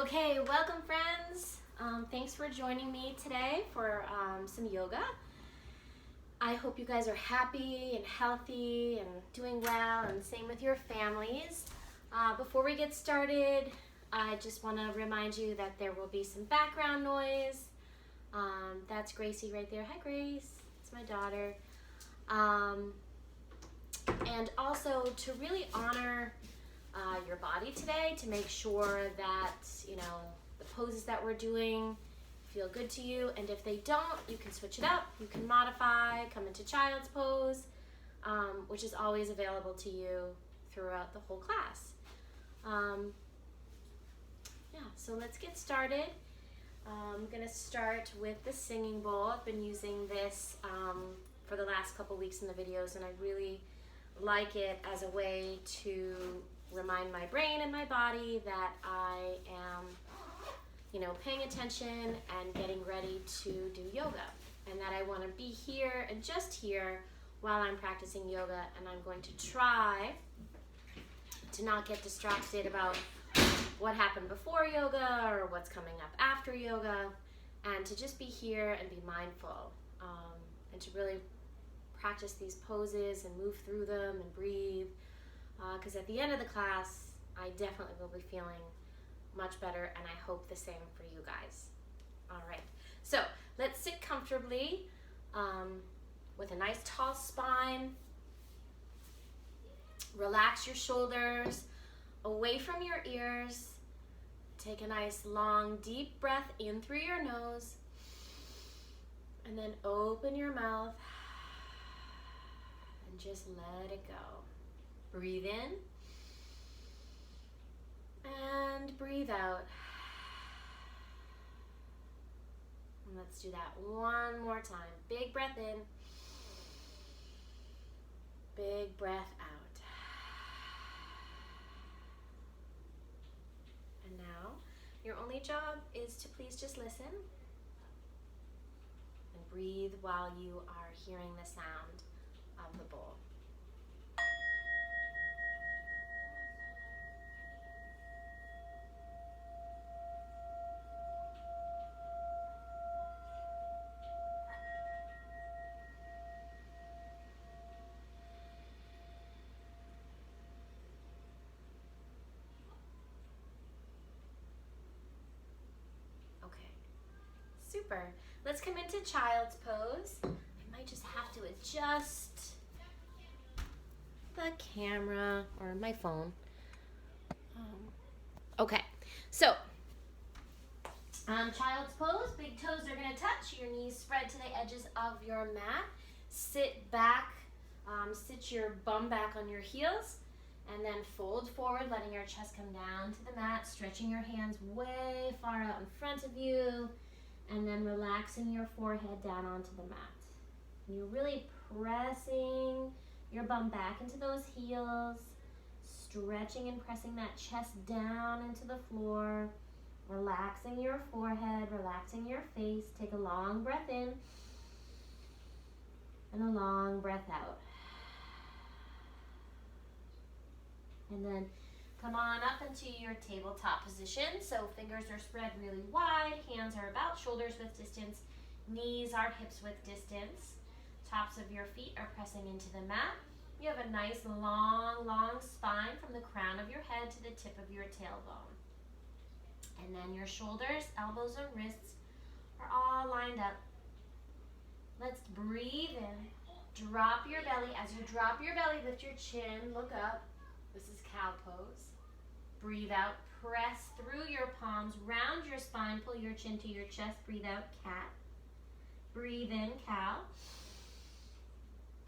Okay, welcome friends. Thanks for joining me today for some yoga. I hope you guys are happy and healthy and doing well, and same with your families. Before we get started, I just want to remind you that there will be some background noise. That's Gracie right there. Hi Grace, it's my daughter. And also to really honor your body today, to make sure that the poses that we're doing feel good to you, and if they don't, you can switch it up, you can modify, come into child's pose, which is always available to you throughout the whole class. So let's get started. I'm gonna start with the singing bowl. I've been using this for the last couple weeks in the videos, and I really like it as a way to remind my brain and my body that I am, paying attention and getting ready to do yoga, and that I want to be here and just here while I'm practicing yoga, and I'm going to try to not get distracted about what happened before yoga or what's coming up after yoga, and to just be here and be mindful, and to really practice these poses and move through them and breathe, because at the end of the class I definitely will be feeling much better, and I hope the same for you guys. All right, so let's sit comfortably with a nice tall spine. Relax your shoulders away from your ears. Take a nice long deep breath in through your nose, and then open your mouth and just let it go. Breathe in and breathe out. And let's do that one more time. Big breath in, big breath out. And now your only job is to please just listen and breathe while you are hearing the sound of the bowl. Super. Let's come into child's pose. I might just have to adjust the camera or my phone. Okay, so child's pose, big toes are going to touch, your knees spread to the edges of your mat. Sit back, sit your bum back on your heels, and then fold forward, letting your chest come down to the mat, stretching your hands way far out in front of you, and then relaxing your forehead down onto the mat. And you're really pressing your bum back into those heels, stretching and pressing that chest down into the floor, relaxing your forehead, relaxing your face. Take a long breath in and a long breath out. And then come on up into your tabletop position. So fingers are spread really wide, hands are about shoulders width distance, knees are hips width distance, tops of your feet are pressing into the mat. You have a nice long spine from the crown of your head to the tip of your tailbone. And then your shoulders, elbows, and wrists are all lined up. Let's breathe in, drop your belly. As you drop your belly, lift your chin, look up. This is cow pose. Breathe out, press through your palms, round your spine, pull your chin to your chest. Breathe out, cat. Breathe in, cow.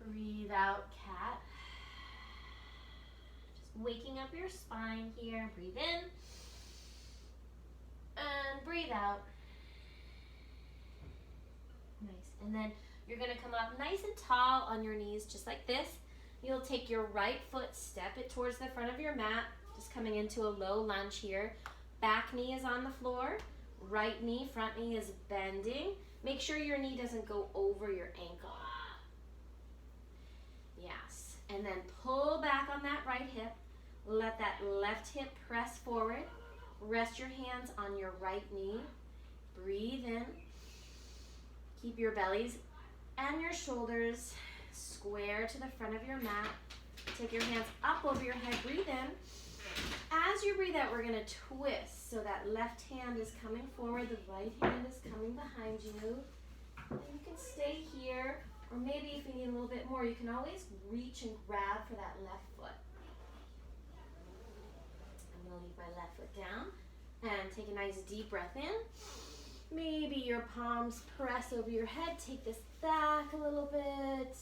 Breathe out, cat. Just waking up your spine here. Breathe in and breathe out. Nice. And then you're going to come up nice and tall on your knees, just like this. You'll take your right foot, step it towards the front of your mat, just coming into a low lunge here. Back knee is on the floor. Right knee, front knee is bending. Make sure your knee doesn't go over your ankle. Yes. And then pull back on that right hip. Let that left hip press forward. rest your hands on your right knee. Breathe in. Keep your bellies and your shoulders square to the front of your mat. Take your hands up over your head. Breathe in. As you breathe out, we're going to twist. So that left hand is coming forward. The right hand is coming behind you. And you can stay here. Or maybe if you need a little bit more, you can always reach and grab for that left foot. I'm going to leave my left foot down. And take a nice deep breath in. Maybe your palms press over your head. Take this back a little bit.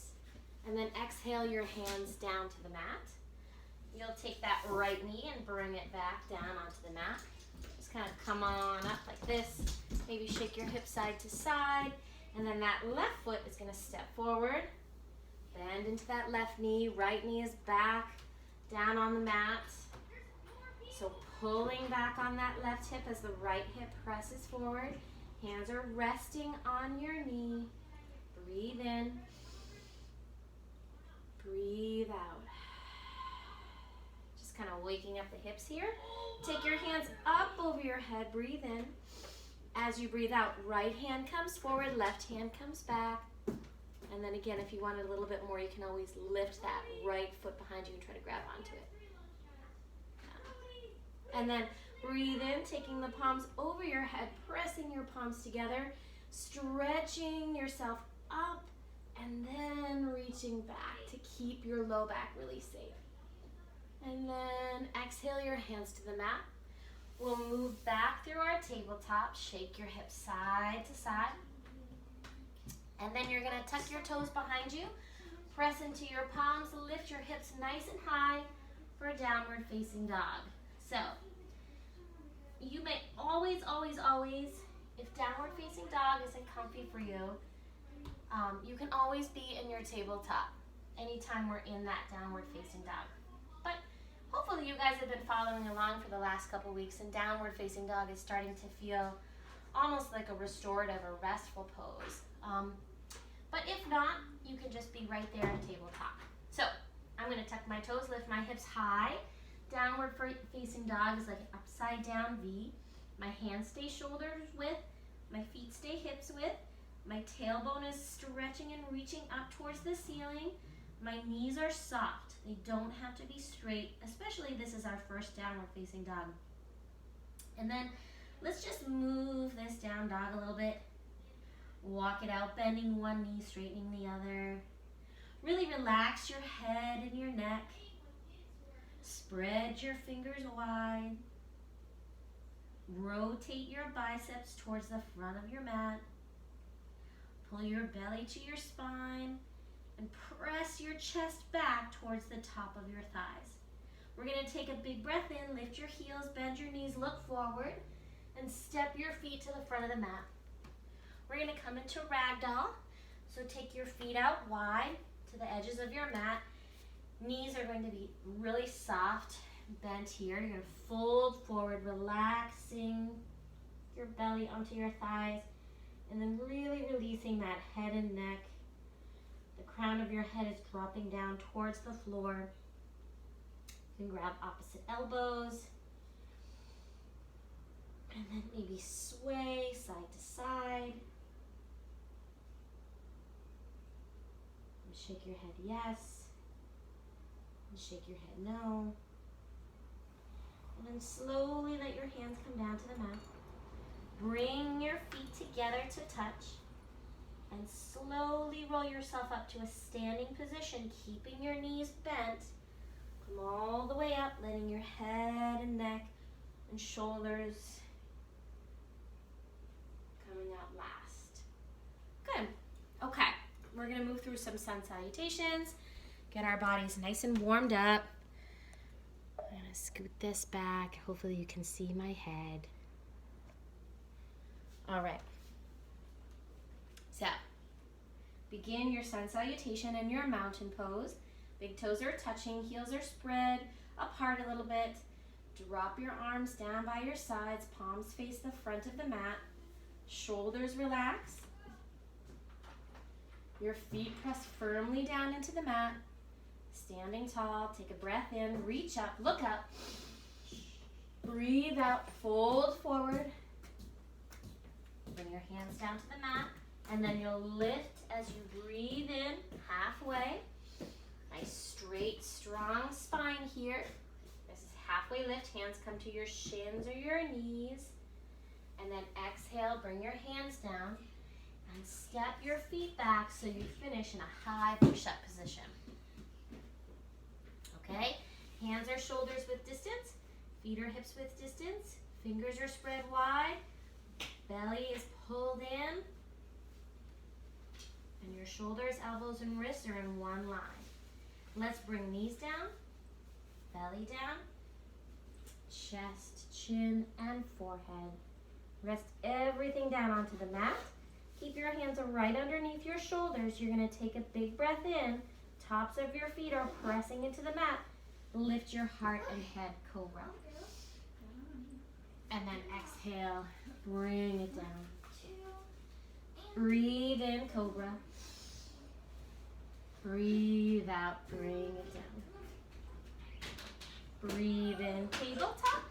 And then exhale your hands down to the mat. You'll take that right knee and bring it back down onto the mat. Just kind of come on up like this. Maybe shake your hips side to side. And then that left foot is going to step forward. Bend into that left knee. Right knee is back down on the mat. So pulling back on that left hip as the right hip presses forward. Hands are resting on your knee. Breathe in. Breathe out. Just kind of waking up the hips here. Take your hands up over your head. Breathe in. As you breathe out, right hand comes forward, left hand comes back. And then again, if you wanted a little bit more, you can always lift that right foot behind you and try to grab onto it. And then breathe in, taking the palms over your head, pressing your palms together, stretching yourself up, and then reaching back to keep your low back really safe. And then exhale your hands to the mat. We'll move back through our tabletop, shake your hips side to side. And then you're gonna tuck your toes behind you, press into your palms, lift your hips nice and high for a downward facing dog. So, you may always, if downward facing dog isn't comfy for you, you can always be in your tabletop anytime we're in that downward facing dog. But hopefully you guys have been following along for the last couple weeks, and downward facing dog is starting to feel almost like a restorative or restful pose. But if not, you can just be right there in tabletop. So I'm going to tuck my toes, lift my hips high. Downward facing dog is like an upside down V. My hands stay shoulders width. My feet stay hips width. My tailbone is stretching and reaching up towards the ceiling. My knees are soft. They don't have to be straight, especially this is our first downward facing dog. And then let's just move this down dog a little bit. Walk it out, bending one knee, straightening the other. Really relax your head and your neck. Spread your fingers wide. Rotate your biceps towards the front of your mat. Pull your belly to your spine and press your chest back towards the top of your thighs. We're going to take a big breath in, lift your heels, bend your knees, look forward, and step your feet to the front of the mat. We're going to come into ragdoll. So take your feet out wide to the edges of your mat. Knees are going to be really soft, bent here. You're going to fold forward, relaxing your belly onto your thighs, and then really releasing that head and neck. The crown of your head is dropping down towards the floor. You can grab opposite elbows. And then maybe sway side to side. And shake your head yes. And shake your head no. And then slowly let your hands come down to the mat. Bring your feet together to touch. And slowly roll yourself up to a standing position, keeping your knees bent. Come all the way up, letting your head and neck and shoulders coming out last. Good. Okay, we're going to move through some sun salutations, get our bodies nice and warmed up. I'm going to scoot this back. Hopefully you can see my head. All right. So, begin your sun salutation in your mountain pose. Big toes are touching, heels are spread apart a little bit. Drop your arms down by your sides, palms face the front of the mat. Shoulders relax. Your feet press firmly down into the mat. Standing tall, take a breath in, reach up, look up. Breathe out, fold forward. Bring your hands down to the mat, and then you'll lift as you breathe in halfway. Nice straight, strong spine here. This is halfway lift. Hands come to your shins or your knees. And then exhale, bring your hands down and step your feet back so you finish in a high push-up position. Okay? Hands are shoulders width distance. Feet are hips width distance. Fingers are spread wide. Belly is pulled in. And your shoulders, elbows, and wrists are in one line. Let's bring knees down, belly down, chest, chin, and forehead. Rest everything down onto the mat. Keep your hands right underneath your shoulders. You're going to take a big breath in. Tops of your feet are pressing into the mat. Lift your heart and head, cobra. And then exhale, bring it down. Breathe in, cobra. Breathe out, bring it down. Breathe in, tabletop.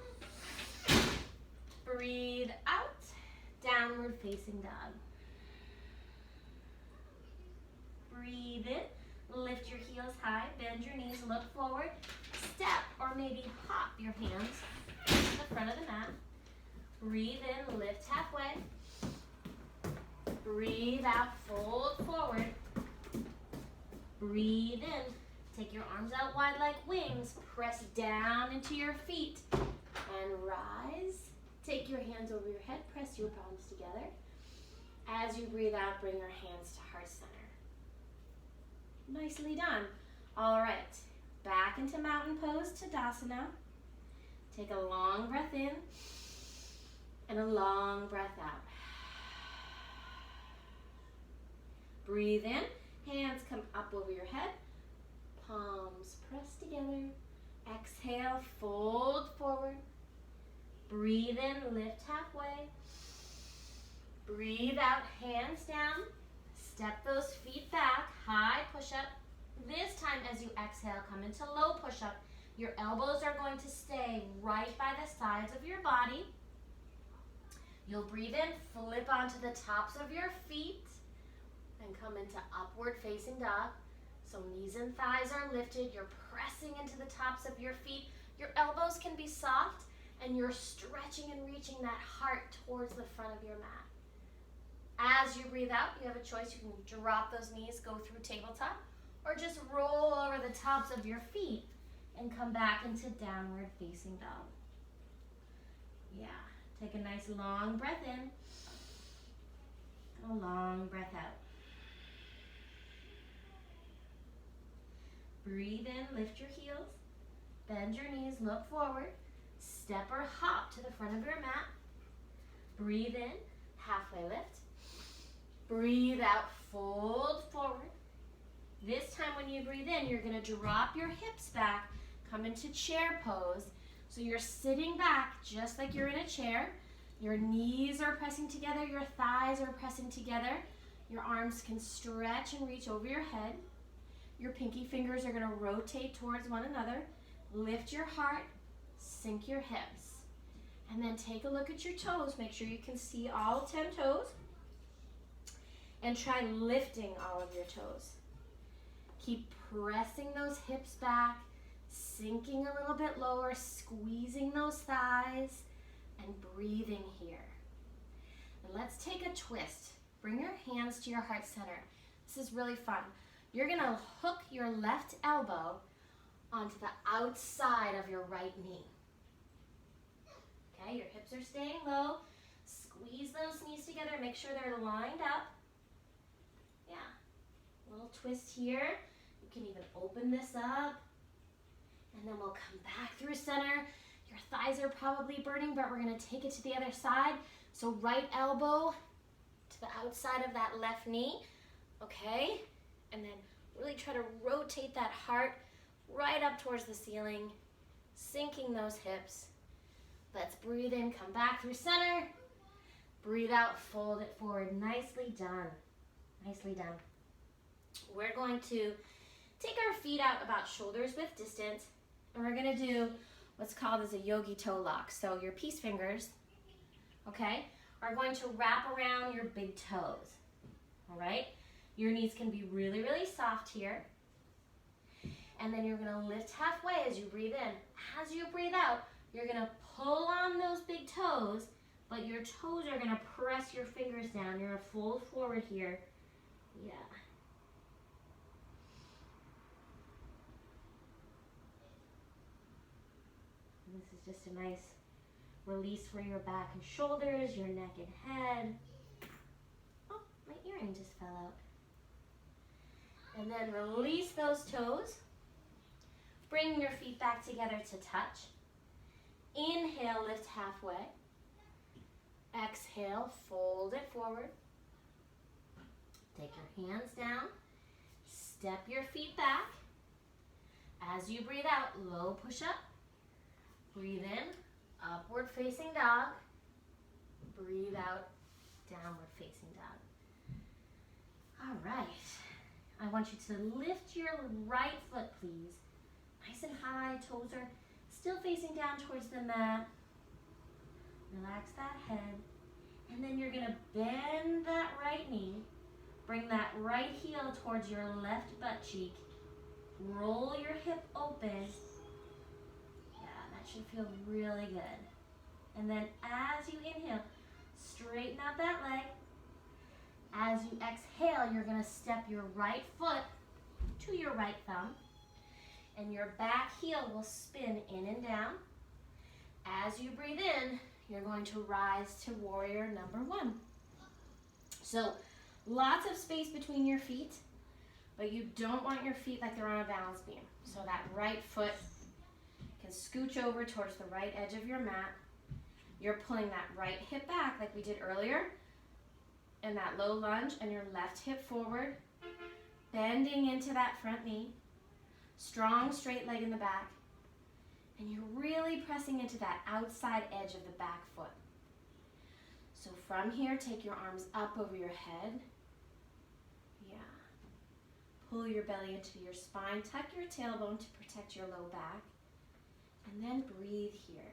Breathe out, downward facing dog. Breathe in, lift your heels high, bend your knees, look forward, step or maybe hop your hands to the front of the mat. Breathe in, lift halfway. Breathe out, fold forward. Breathe in, take your arms out wide like wings, press down into your feet and rise. Take your hands over your head, press your palms together. As you breathe out, bring your hands to heart center. Nicely done. All right, back into mountain pose, Tadasana. Take a long breath in and a long breath out. Breathe in, hands come up over your head, palms press together. Exhale, fold forward. Breathe in, lift halfway. Breathe out, hands down. Step those feet back, high push-up. This time as you exhale, come into low push-up. Your elbows are going to stay right by the sides of your body. You'll breathe in, flip onto the tops of your feet, and come into upward facing dog. So knees and thighs are lifted. You're pressing into the tops of your feet. Your elbows can be soft, and you're stretching and reaching that heart towards the front of your mat. As you breathe out, you have a choice. You can drop those knees, go through tabletop, or just roll over the tops of your feet and come back into downward facing dog. Yeah, take a nice long breath in, a long breath out. Breathe in, lift your heels, bend your knees, look forward, step or hop to the front of your mat. Breathe in, halfway lift. Breathe out, fold forward. This time when you breathe in, you're going to drop your hips back, come into chair pose. So you're sitting back just like you're in a chair. Your knees are pressing together, your thighs are pressing together. Your arms can stretch and reach over your head. Your pinky fingers are going to rotate towards one another. Lift your heart, sink your hips. And then take a look at your toes. Make sure you can see all 10 toes. And try lifting all of your toes. Keep pressing those hips back, sinking a little bit lower, squeezing those thighs, and breathing here. And let's take a twist. Bring your hands to your heart center. This is really fun. You're going to hook your left elbow onto the outside of your right knee. Okay, your hips are staying low. Squeeze those knees together. Make sure they're lined up. Yeah, little twist here. You can even open this up. And then we'll come back through center. Your thighs are probably burning, but we're going to take it to the other side. So right elbow to the outside of that left knee. Okay, and then really try to rotate that heart right up towards the ceiling, sinking those hips. Let's breathe in, come back through center. Breathe out, fold it forward. Nicely done. Nicely done. We're going to take our feet out about shoulders width distance, and we're going to do what's called as a yogi toe lock. So your peace fingers, okay, are going to wrap around your big toes, all right? Your knees can be really, really soft here. And then you're gonna lift halfway as you breathe in. As you breathe out, you're gonna pull on those big toes, but your toes are gonna press your fingers down. You're gonna fold forward here. Yeah. And this is just a nice release for your back and shoulders, your neck and head. Oh, my earring just fell out. And then release those toes. Bring your feet back together to touch. Inhale, lift halfway. Exhale, fold it forward. Take your hands down. Step your feet back. As you breathe out, low push up. Breathe in, upward facing dog. Breathe out, downward facing dog. All right. I want you to lift your right foot, please. Nice and high, toes are still facing down towards the mat. Relax that head. And then you're gonna bend that right knee. Bring that right heel towards your left butt cheek. Roll your hip open. Yeah, that should feel really good. And then as you inhale, straighten out that leg. As you exhale, you're gonna step your right foot to your right thumb, and your back heel will spin in and down. As you breathe in, you're going to rise to warrior number one. So lots of space between your feet, but you don't want your feet like they're on a balance beam. So that right foot can scooch over towards the right edge of your mat. You're pulling that right hip back like we did earlier, and that low lunge, and your left hip forward, bending into that front knee, strong straight leg in the back, and you're really pressing into that outside edge of the back foot. So from here, take your arms up over your head. Yeah. Pull your belly into your spine, tuck your tailbone to protect your low back, and then breathe here.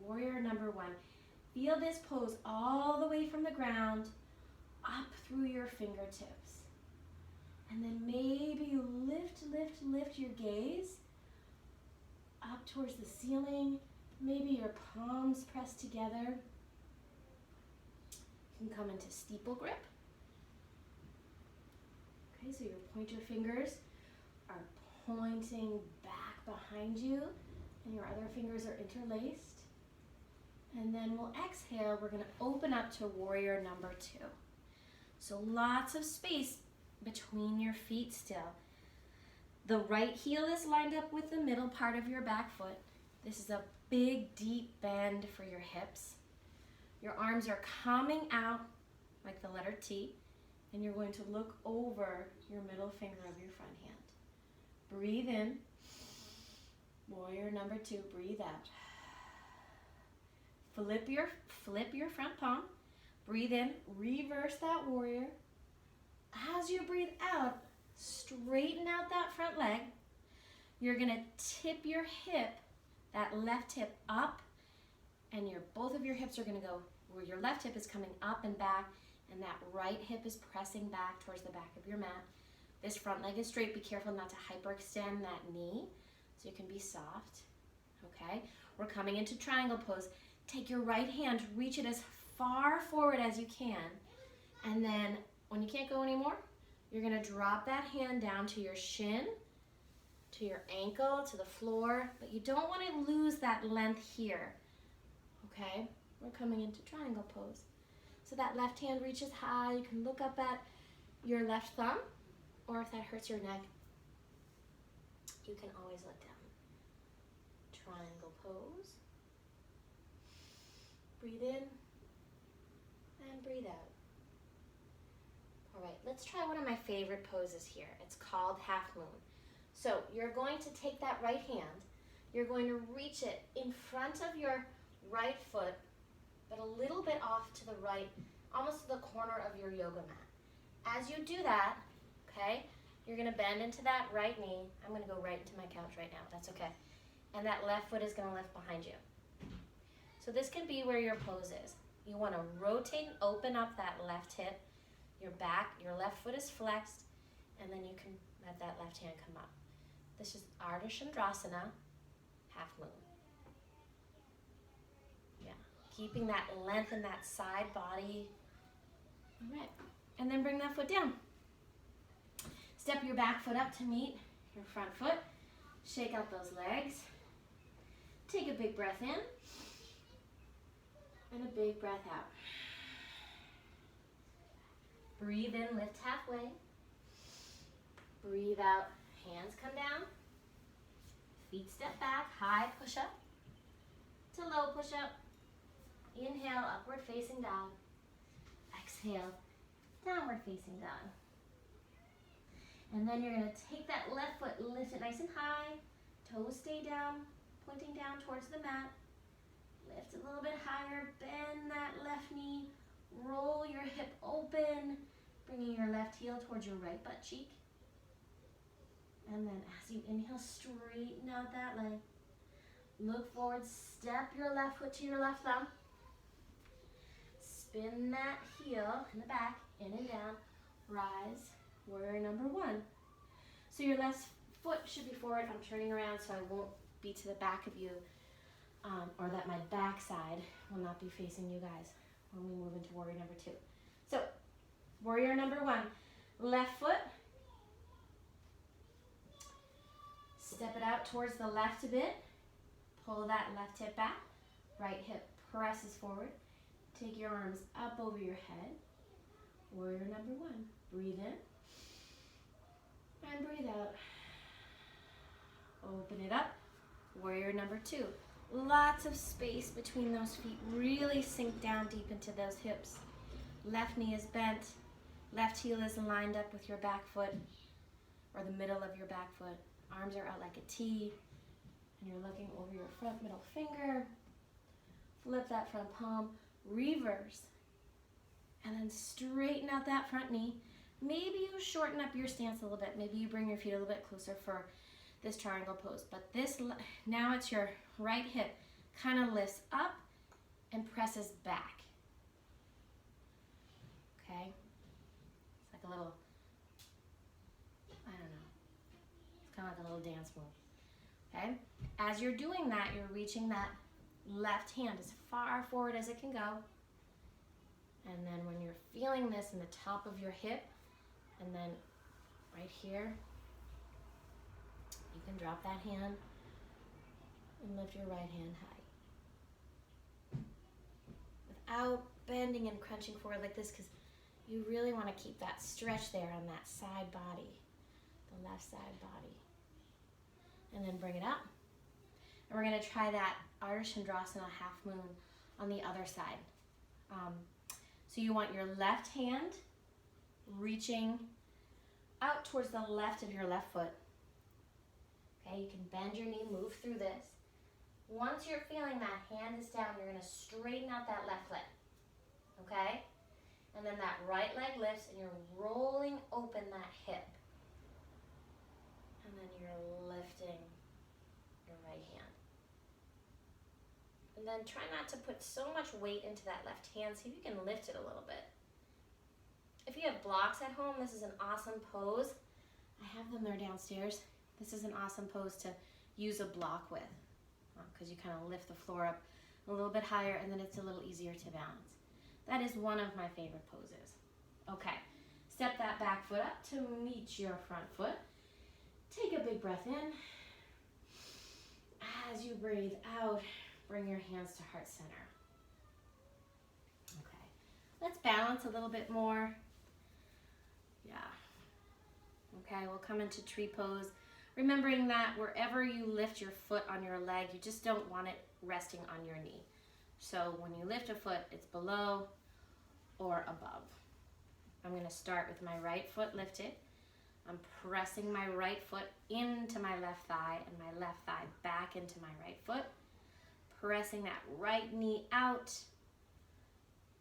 Warrior number one. Feel this pose all the way from the ground up through your fingertips. And then maybe you lift your gaze up towards the ceiling. Maybe your palms pressed together. You can come into steeple grip. Okay, so your pointer fingers are pointing back behind you, and your other fingers are interlaced. And then we'll exhale. We're going to open up to warrior number two. So lots of space between your feet still. The right heel is lined up with the middle part of your back foot. This is a big, deep bend for your hips. Your arms are coming out like the letter T, and you're going to look over your middle finger of your front hand. Breathe in. Warrior number two, breathe out. Flip your front palm. Breathe in, reverse that warrior. As you breathe out, straighten out that front leg. You're gonna tip your hip, that left hip up, and both of your hips are gonna go where your left hip is coming up and back, and that right hip is pressing back towards the back of your mat. This front leg is straight. Be careful not to hyperextend that knee, so you can be soft, okay? We're coming into triangle pose. Take your right hand, reach it as far forward as you can, and then when you can't go anymore, you're gonna drop that hand down to your shin, to your ankle, to the floor, but you don't wanna lose that length here, okay? We're coming into triangle pose. So that left hand reaches high. You can look up at your left thumb, or if that hurts your neck, you can always look down. Triangle pose. Breathe in and breathe out. All right, let's try one of my favorite poses here. It's called half moon. So you're going to take that right hand, you're going to reach it in front of your right foot, but a little bit off to the right, almost to the corner of your yoga mat. As you do that, okay, you're gonna bend into that right knee. I'm gonna go right into my couch right now, that's okay. and that left foot is going to lift behind you. So this can be where your pose is. You want to rotate and open up that left hip, your back, your left foot is flexed, and then you can let that left hand come up. This is Ardha Chandrasana, half moon. Yeah, keeping that length in that side body. All right, and then bring that foot down. Step your back foot up to meet your front foot. Shake out those legs. Take a big breath in and a big breath out. Breathe in, lift halfway. Breathe out, hands come down. Feet step back, high push up to low push up. Inhale, upward facing dog. Exhale, downward facing dog. And then you're going to take that left foot, lift it nice and high. Toes stay down, pointing down towards the mat. Lift a little bit higher, bend that left knee. Roll your hip open, bringing your left heel towards your right butt cheek. And then as you inhale, straighten out that leg. Look forward, step your left foot to your left thumb. Spin that heel in the back, in and down. Rise, warrior number one. So your left foot should be forward. I'm turning around so I won't be to the back of you, or that my back side will not be facing you guys when we move into warrior number two. So, warrior number one, left foot. Step it out towards the left a bit. Pull that left hip back. Right hip presses forward. Take your arms up over your head. Warrior number one. Breathe in and breathe out. Open it up. Warrior number two. Lots of space between those feet. Really sink down deep into those hips. Left knee is bent. Left heel is lined up with your back foot, or the middle of your back foot. Arms are out like a T, and you're looking over your front middle finger. Flip that front palm, reverse, and then straighten out that front knee. Maybe you shorten up your stance a little bit. Maybe you bring your feet a little bit closer for this triangle pose. But this, now it's your right hip kind of lifts up and presses back. Okay? It's like a little, I don't know. It's kind of like a little dance move. Okay? As you're doing that, you're reaching that left hand as far forward as it can go. And then when you're feeling this in the top of your hip, and then right here, you can drop that hand and lift your right hand high. Without bending and crunching forward like this, because you really want to keep that stretch there on that side body, the left side body. And then bring it up. And we're going to try that Ardha Chandrasana half moon on the other side. So you want your left hand reaching out towards the left of your left foot. Okay, you can bend your knee, move through this. Once you're feeling that hand is down, you're going to straighten out that left leg. Okay? And then that right leg lifts and you're rolling open that hip. And then you're lifting your right hand. And then try not to put so much weight into that left hand. See if you can lift it a little bit. If you have blocks at home, this is an awesome pose. I have them there downstairs. This is an awesome pose to use a block with, because you kind of lift the floor up a little bit higher and then it's a little easier to balance. That is one of my favorite poses. Okay, step that back foot up to meet your front foot. Take a big breath in. As you breathe out, bring your hands to heart center. Okay, let's balance a little bit more. Yeah. Okay, we'll come into tree pose. Remembering that wherever you lift your foot on your leg, you just don't want it resting on your knee. So when you lift a foot, it's below or above. I'm going to start with my right foot lifted. I'm pressing my right foot into my left thigh and my left thigh back into my right foot. Pressing that right knee out.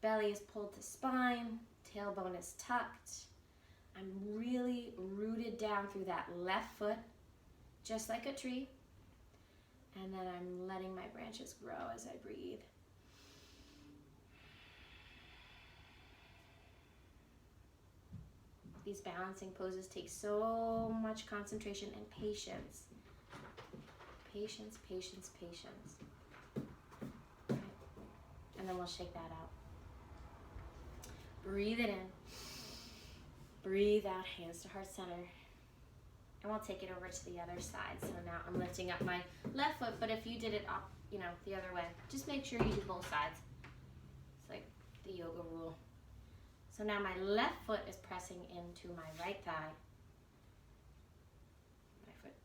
Belly is pulled to spine. Tailbone is tucked. I'm really rooted down through that left foot, just like a tree. And then I'm letting my branches grow as I breathe. These balancing poses take so much concentration and patience. Patience, patience, patience. Okay. And then we'll shake that out. Breathe it in. Breathe out, hands to heart center. And we'll take it over to the other side. So now I'm lifting up my left foot, but if you did it up, the other way, just make sure you do both sides. It's like the yoga rule. So now my left foot is pressing into my right thigh.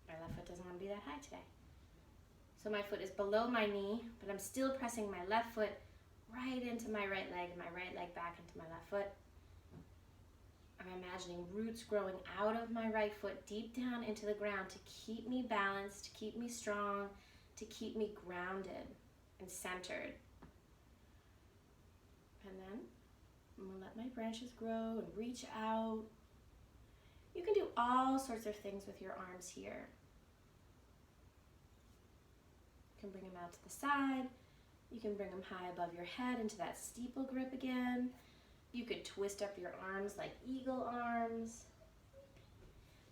My left foot doesn't want to be that high today. So my foot is below my knee, but I'm still pressing my left foot right into my right leg, and my right leg back into my left foot. I'm imagining roots growing out of my right foot deep down into the ground to keep me balanced, to keep me strong, to keep me grounded and centered. And then I'm going to let my branches grow and reach out. You can do all sorts of things with your arms here. You can bring them out to the side. You can bring them high above your head into that steeple grip again. You could twist up your arms like eagle arms.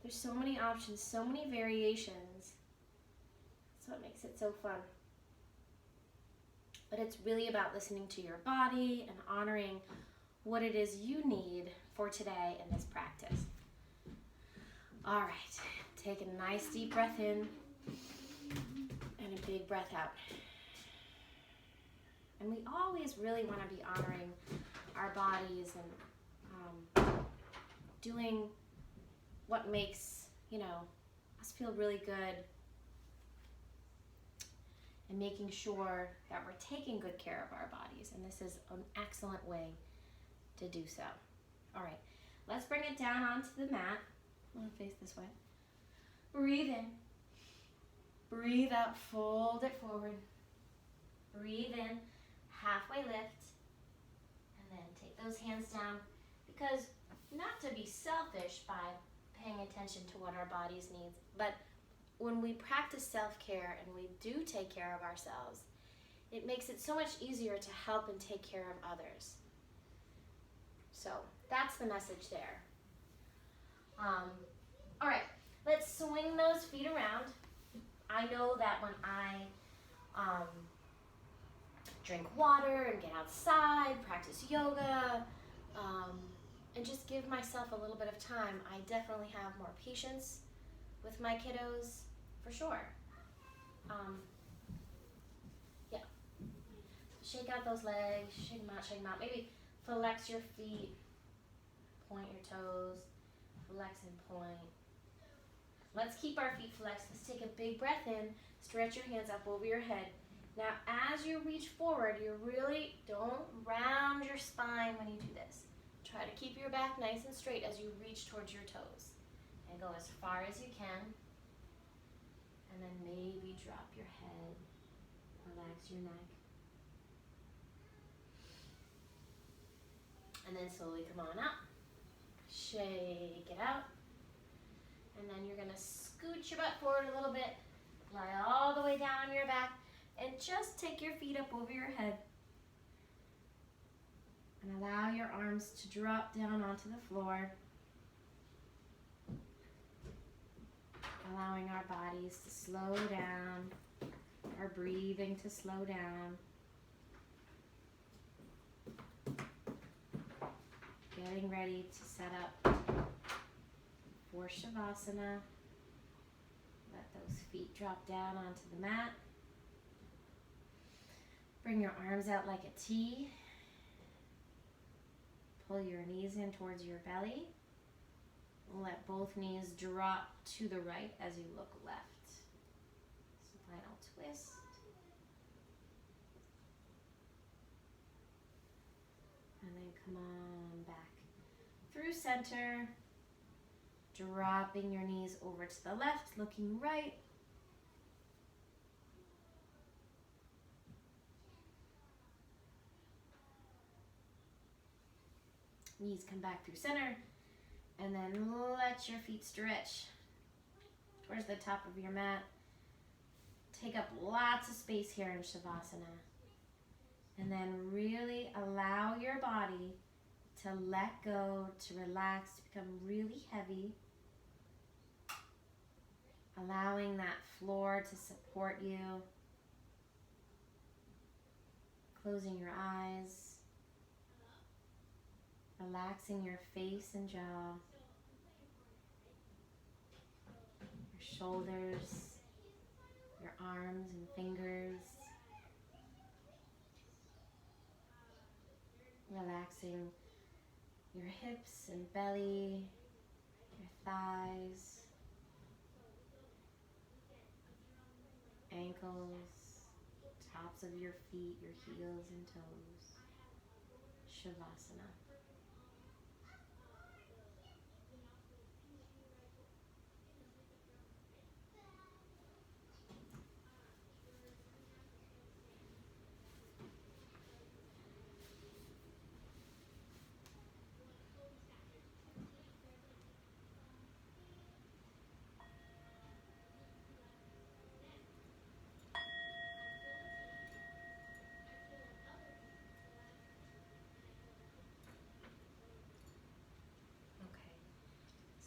There's so many options, so many variations. That's what makes it so fun. But it's really about listening to your body and honoring what it is you need for today in this practice. All right, take a nice deep breath in and a big breath out. And we always really want to be honoring our bodies and doing what makes, us feel really good, and making sure that we're taking good care of our bodies. And this is an excellent way to do so. All right, let's bring it down onto the mat. I'm gonna face this way. Breathe in. Breathe out, fold it forward. Breathe in, halfway lift, and then take those hands down, because not to be selfish by paying attention to what our bodies need, but when we practice self-care and we do take care of ourselves, it makes it so much easier to help and take care of others. So that's the message there. All right, let's swing those feet around. I know that when I drink water and get outside, practice yoga, and just give myself a little bit of time, I definitely have more patience with my kiddos, for sure. Yeah. Shake out those legs, shake them out, shake them out. Maybe flex your feet, point your toes, flex and point. Let's keep our feet flexed. Let's take a big breath in, stretch your hands up over your head. Now, as you reach forward, you really don't round your spine when you do this. Try to keep your back nice and straight as you reach towards your toes. And go as far as you can. And then maybe drop your head. Relax your neck. And then slowly come on up. Shake it out. And then you're going to scoot your butt forward a little bit. Lie all the way down on your back. And just take your feet up over your head. And allow your arms to drop down onto the floor. Allowing our bodies to slow down. Our breathing to slow down. Getting ready to set up for Shavasana. Let those feet drop down onto the mat. Bring your arms out like a T. Pull your knees in towards your belly. Let both knees drop to the right as you look left. Final twist. And then come on back through center. Dropping your knees over to the left, looking right. Knees come back through center, and then let your feet stretch towards the top of your mat. take up lots of space here in Shavasana. And then really allow your body to let go, to relax, to become really heavy. Allowing that floor to support you. Closing your eyes. Relaxing your face and jaw. Your shoulders. Your arms and fingers. Relaxing your hips and belly, your thighs, ankles, tops of your feet, your heels and toes. Shavasana.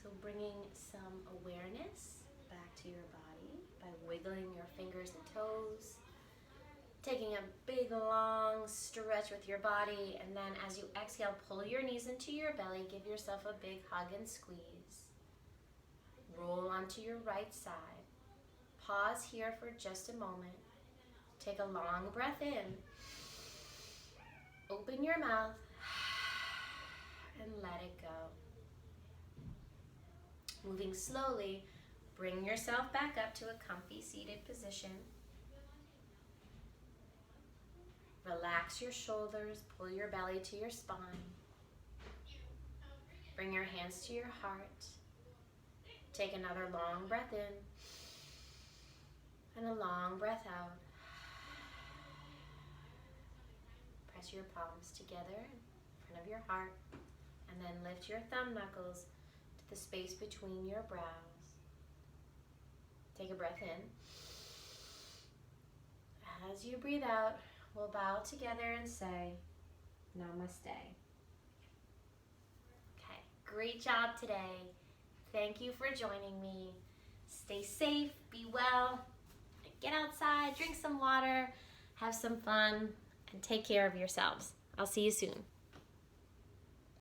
So bringing some awareness back to your body by wiggling your fingers and toes. Taking a big long stretch with your body, and then as you exhale, pull your knees into your belly. Give yourself a big hug and squeeze. Roll onto your right side. Pause here for just a moment. Take a long breath in. Open your mouth and let it go. Moving slowly, bring yourself back up to a comfy seated position. Relax your shoulders, pull your belly to your spine. Bring your hands to your heart. Take another long breath in and a long breath out. Press your palms together in front of your heart and then lift your thumb knuckles to the space between your brows. Take a breath in. As you breathe out, we'll bow together and say, Namaste. Okay, great job today. Thank you for joining me. Stay safe, be well, get outside, drink some water, have some fun, and take care of yourselves. I'll see you soon.